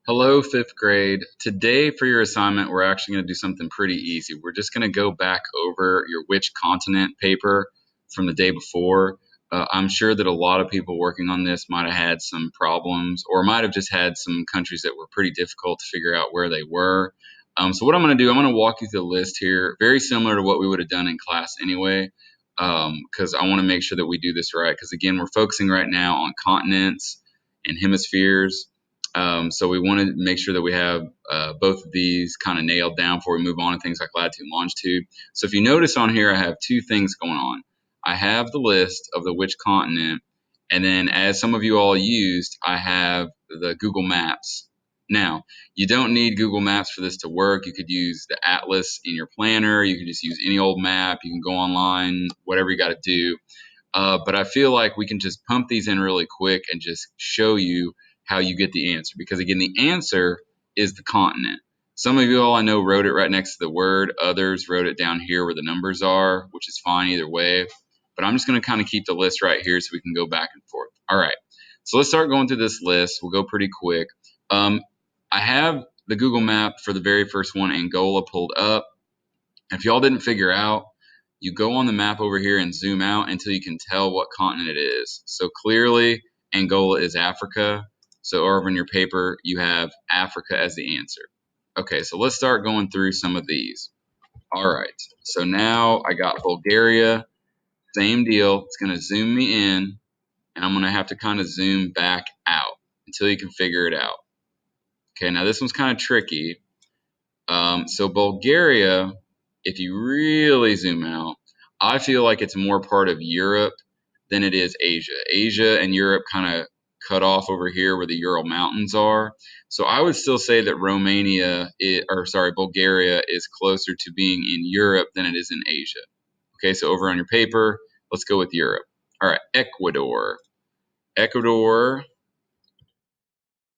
Hello, fifth grade. Today, for your assignment, we're actually going to do something pretty easy. We're just going to go back over your which continent paper from the day before. I'm sure that a lot of people working on this might have had some problems or might have just had some countries that were pretty difficult to figure out where they were. So, what I'm going to do, I'm going to walk you through the list here, very similar to what we would have done in class anyway, because I want to make sure that we do this right. Because, again, we're focusing right now on continents and hemispheres. So we want to make sure that we have both of these kind of nailed down before we move on to things like latitude and longitude. So if you notice on here, I have two things going on. I have the list of the which continent, and then as some of you all used, I have the Google Maps. Now, you don't need Google Maps for this to work. You could use the atlas in your planner. You can just use any old map. You can go online, whatever you got to do. But I feel like we can just pump these in really quick and just show you how you get the answer. Because again, the answer is the continent. Some of you all I know wrote it right next to the word. Others wrote it down here where the numbers are, which is fine either way. But I'm just going to kind of keep the list right here so we can go back and forth. All right. So let's start going through this list. We'll go pretty quick. Um, I have the Google map for the very first one, Angola, pulled up. If y'all didn't figure out, you go on the map over here and zoom out until you can tell what continent it is. So clearly, Angola is Africa. So over in your paper, you have Africa as the answer. Okay, so let's start going through some of these. All right, so now I got Bulgaria. Same deal. It's going to zoom me in, and I'm going to have to kind of zoom back out until you can figure it out. Okay, now this one's kind of tricky. So Bulgaria, if you really zoom out, I feel like it's more part of Europe than it is Asia. Asia and Europe kind of cut off over here where the Ural Mountains are. So I would still say that Bulgaria is closer to being in Europe than it is in Asia. Okay, so over on your paper, let's go with Europe. All right, Ecuador. Ecuador,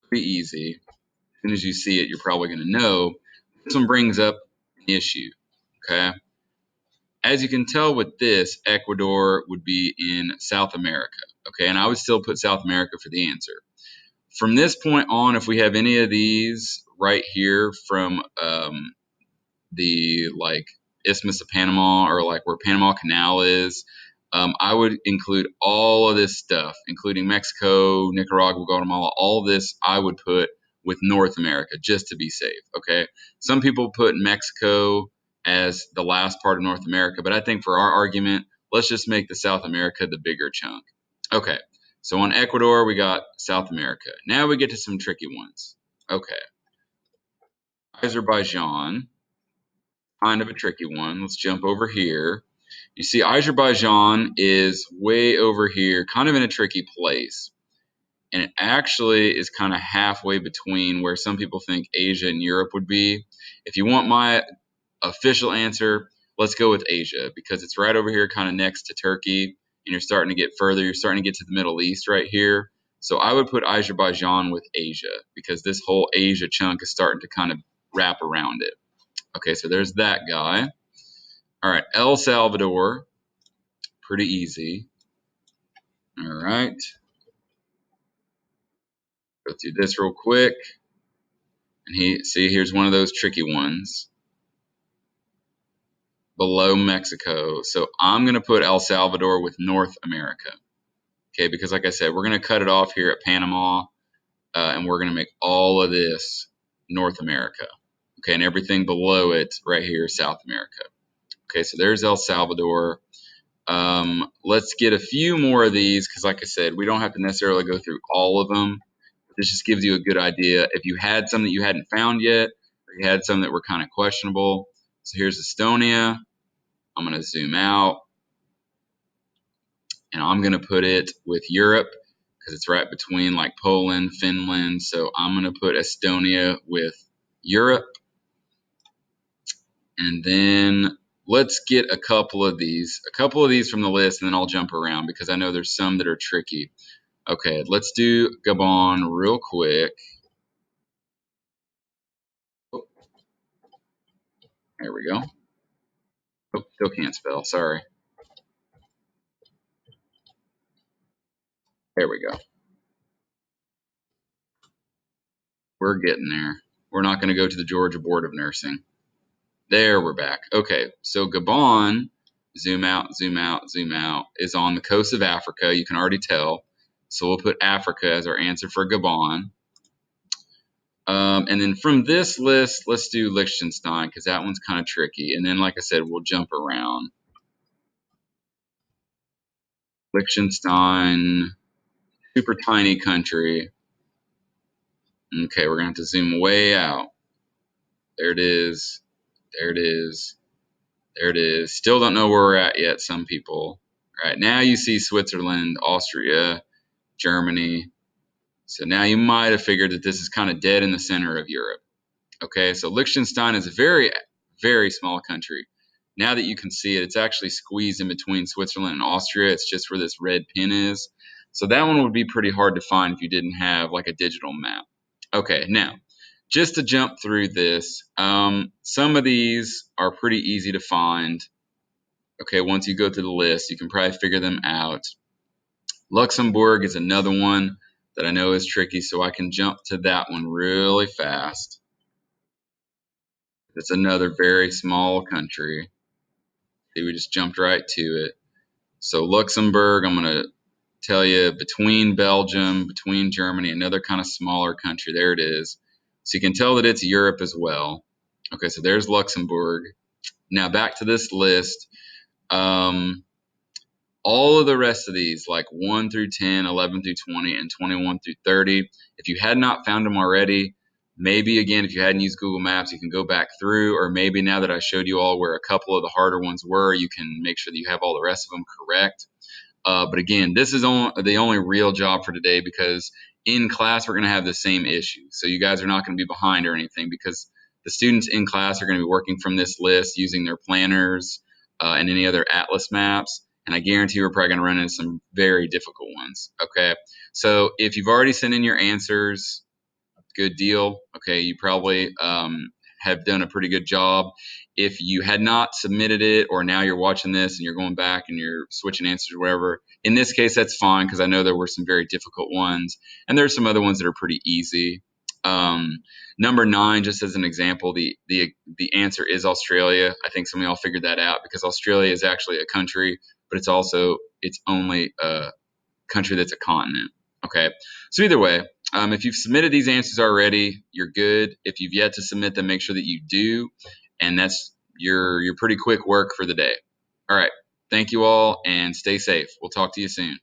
pretty easy. As soon as you see it, you're probably going to know. This one brings up an issue. Okay. As you can tell with this, Ecuador would be in South America. Okay. And I would still put South America for the answer. From this point on, if we have any of these right here from the like Isthmus of Panama or like where Panama Canal is, I would include all of this stuff, including Mexico, Nicaragua, Guatemala, all this I would put with North America just to be safe. Okay. Some people put Mexico as the last part of North America, but I think for our argument, let's just make the South America the bigger chunk. Okay. So on Ecuador, we got South America. Now we get to some tricky ones. Okay. Azerbaijan, kind of a tricky one. Let's jump over here. You see, Azerbaijan is way over here, kind of in a tricky place. And it actually is kind of halfway between where some people think Asia and Europe would be. If you want my official answer, let's go with Asia because it's right over here, kind of next to Turkey. And you're starting to get further. You're starting to get to the Middle East right here. So I would put Azerbaijan with Asia because this whole Asia chunk is starting to kind of wrap around it. Okay, so there's that guy. All right, El Salvador, pretty easy. All right, go through this real quick. And here's one of those tricky ones below Mexico. So I'm going to put El Salvador with North America. Okay, because like I said, we're going to cut it off here at Panama, and we're going to make all of this North America. Okay, and everything below it right here is South America. Okay, so there's El Salvador. Let's get a few more of these because, like I said, we don't have to necessarily go through all of them. This just gives you a good idea. If you had some that you hadn't found yet, or you had some that were kind of questionable. So here's Estonia. I'm going to zoom out, and I'm going to put it with Europe because it's right between like Poland, Finland. So I'm going to put Estonia with Europe. And then let's get a couple of these from the list, and then I'll jump around because I know there's some that are tricky. Okay, let's do Gabon real quick. Oh, there we go. Oh, still can't spell. Sorry. There we go. We're getting there. We're not going to go to the Georgia Board of Nursing. There, we're back. Okay, so Gabon, zoom out, zoom out, zoom out, is on the coast of Africa. You can already tell. So we'll put Africa as our answer for Gabon. And then from this list, let's do Liechtenstein because that one's kind of tricky. And then, like I said, we'll jump around. Liechtenstein, super tiny country. Okay, we're going to have to zoom way out. There it is. There it is. There it is. Still don't know where we're at yet, some people. All right, now you see Switzerland, Austria, Germany. So now you might have figured that this is kind of dead in the center of Europe. Okay, so Liechtenstein is a very, very small country. Now that you can see it, it's actually squeezed in between Switzerland and Austria. It's just where this red pin is. So that one would be pretty hard to find if you didn't have like a digital map. Okay, now just to jump through this, some of these are pretty easy to find. Okay, once you go through the list, you can probably figure them out. Luxembourg is another one that I know is tricky, so I can jump to that one really fast. It's another very small country. See, we just jumped right to it. So Luxembourg, I'm going to tell you between Belgium, between Germany, another kind of smaller country. There it is. So you can tell that it's Europe as well. Okay, so there's Luxembourg. Now back to this list. All of the rest of these, like 1 through 10, 11 through 20, and 21 through 30, if you had not found them already, maybe again, if you hadn't used Google Maps, you can go back through, or maybe now that I showed you all where a couple of the harder ones were, you can make sure that you have all the rest of them correct. But again, this is the only real job for today because in class we're going to have the same issue. So you guys are not going to be behind or anything because the students in class are going to be working from this list using their planners and any other atlas maps. And I guarantee we're probably going to run into some very difficult ones. Okay. So if you've already sent in your answers, good deal. Okay. You probably have done a pretty good job. If you had not submitted it, or now you're watching this and you're going back and you're switching answers or whatever, in this case, that's fine because I know there were some very difficult ones and there's some other ones that are pretty easy. Number 9, just as an example, the answer is Australia. I think some of y'all figured that out because Australia is actually a country, but it's only a country that's a continent. Okay, so either way, if you've submitted these answers already, you're good. If you've yet to submit them, make sure that you do, and that's your pretty quick work for the day. All right, thank you all, and stay safe. We'll talk to you soon.